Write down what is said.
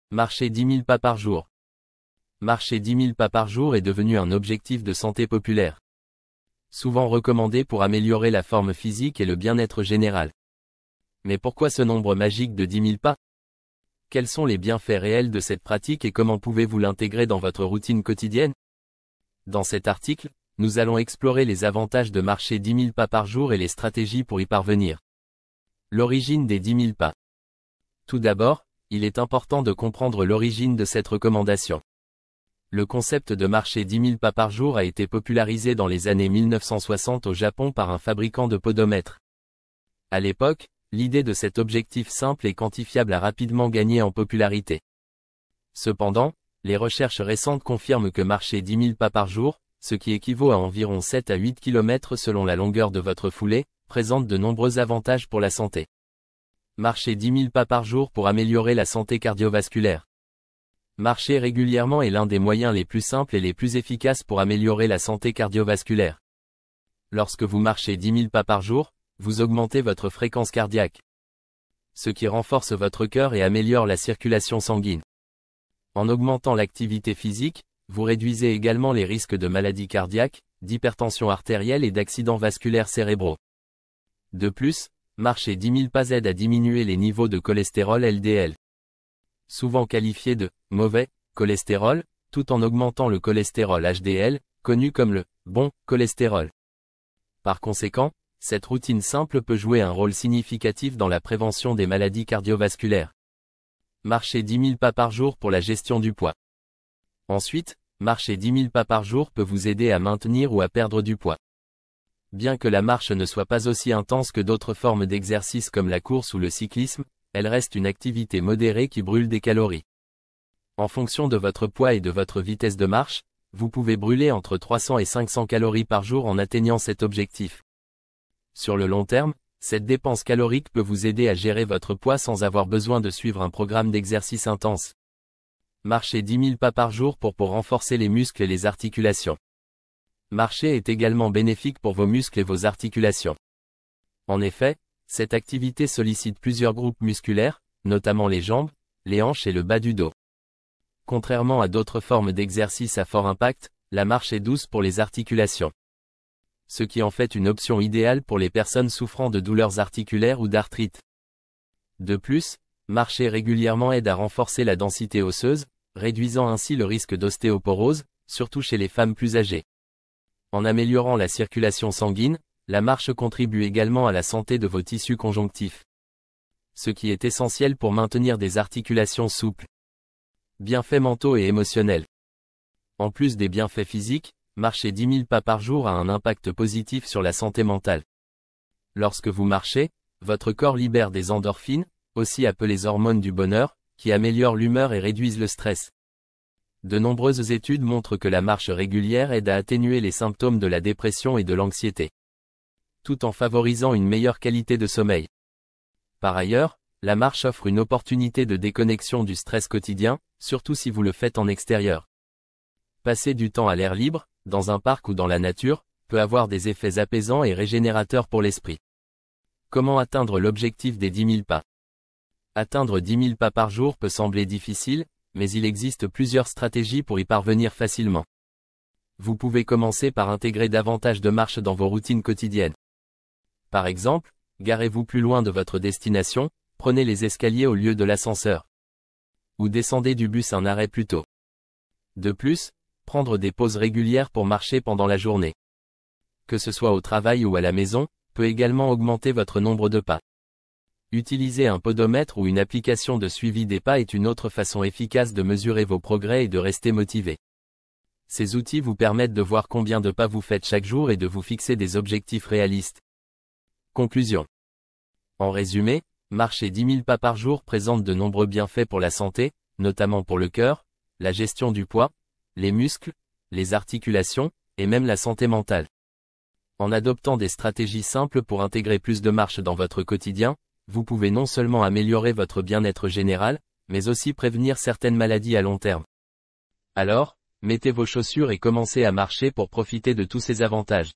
Marcher 10 000 pas par jour. Marcher 10 000 pas par jour est devenu un objectif de santé populaire. Souvent recommandé pour améliorer la forme physique et le bien-être général. Mais pourquoi ce nombre magique de 10 000 pas? Quels sont les bienfaits réels de cette pratique et comment pouvez-vous l'intégrer dans votre routine quotidienne? Dans cet article, nous allons explorer les avantages de marcher 10 000 pas par jour et les stratégies pour y parvenir. L'origine des 10 000 pas. Tout d'abord, il est important de comprendre l'origine de cette recommandation. Le concept de marcher 10 000 pas par jour a été popularisé dans les années 1960 au Japon par un fabricant de podomètres. À l'époque, l'idée de cet objectif simple et quantifiable a rapidement gagné en popularité. Cependant, les recherches récentes confirment que marcher 10 000 pas par jour, ce qui équivaut à environ 7 à 8 km selon la longueur de votre foulée, présente de nombreux avantages pour la santé. Marcher 10 000 pas par jour pour améliorer la santé cardiovasculaire. Marcher régulièrement est l'un des moyens les plus simples et les plus efficaces pour améliorer la santé cardiovasculaire. Lorsque vous marchez 10 000 pas par jour, vous augmentez votre fréquence cardiaque, ce qui renforce votre cœur et améliore la circulation sanguine. En augmentant l'activité physique, vous réduisez également les risques de maladies cardiaques, d'hypertension artérielle et d'accidents vasculaires cérébraux. De plus, marcher 10 000 pas aide à diminuer les niveaux de cholestérol LDL. Souvent qualifié de « mauvais » cholestérol, tout en augmentant le cholestérol HDL, connu comme le « bon » cholestérol. Par conséquent, cette routine simple peut jouer un rôle significatif dans la prévention des maladies cardiovasculaires. Marcher 10 000 pas par jour pour la gestion du poids. Ensuite, marcher 10 000 pas par jour peut vous aider à maintenir ou à perdre du poids. Bien que la marche ne soit pas aussi intense que d'autres formes d'exercice comme la course ou le cyclisme, elle reste une activité modérée qui brûle des calories. En fonction de votre poids et de votre vitesse de marche, vous pouvez brûler entre 300 et 500 calories par jour en atteignant cet objectif. Sur le long terme, cette dépense calorique peut vous aider à gérer votre poids sans avoir besoin de suivre un programme d'exercice intense. Marcher 10 000 pas par jour pour renforcer les muscles et les articulations. Marcher est également bénéfique pour vos muscles et vos articulations. En effet, cette activité sollicite plusieurs groupes musculaires, notamment les jambes, les hanches et le bas du dos. Contrairement à d'autres formes d'exercice à fort impact, la marche est douce pour les articulations, ce qui en fait une option idéale pour les personnes souffrant de douleurs articulaires ou d'arthrite. De plus, marcher régulièrement aide à renforcer la densité osseuse, réduisant ainsi le risque d'ostéoporose, surtout chez les femmes plus âgées. En améliorant la circulation sanguine, la marche contribue également à la santé de vos tissus conjonctifs, ce qui est essentiel pour maintenir des articulations souples. Bienfaits mentaux et émotionnels. En plus des bienfaits physiques, marcher 10 000 pas par jour a un impact positif sur la santé mentale. Lorsque vous marchez, votre corps libère des endorphines, aussi appelées hormones du bonheur, qui améliorent l'humeur et réduisent le stress. De nombreuses études montrent que la marche régulière aide à atténuer les symptômes de la dépression et de l'anxiété, tout en favorisant une meilleure qualité de sommeil. Par ailleurs, la marche offre une opportunité de déconnexion du stress quotidien, surtout si vous le faites en extérieur. Passer du temps à l'air libre, dans un parc ou dans la nature, peut avoir des effets apaisants et régénérateurs pour l'esprit. Comment atteindre l'objectif des 10 000 pas? Atteindre 10 000 pas par jour peut sembler difficile, mais il existe plusieurs stratégies pour y parvenir facilement. Vous pouvez commencer par intégrer davantage de marche dans vos routines quotidiennes. Par exemple, garez-vous plus loin de votre destination, prenez les escaliers au lieu de l'ascenseur. Ou descendez du bus un arrêt plus tôt. De plus, prendre des pauses régulières pour marcher pendant la journée, que ce soit au travail ou à la maison, peut également augmenter votre nombre de pas. Utiliser un podomètre ou une application de suivi des pas est une autre façon efficace de mesurer vos progrès et de rester motivé. Ces outils vous permettent de voir combien de pas vous faites chaque jour et de vous fixer des objectifs réalistes. Conclusion. En résumé, marcher 10 000 pas par jour présente de nombreux bienfaits pour la santé, notamment pour le cœur, la gestion du poids, les muscles, les articulations, et même la santé mentale. En adoptant des stratégies simples pour intégrer plus de marche dans votre quotidien, vous pouvez non seulement améliorer votre bien-être général, mais aussi prévenir certaines maladies à long terme. Alors, mettez vos chaussures et commencez à marcher pour profiter de tous ces avantages.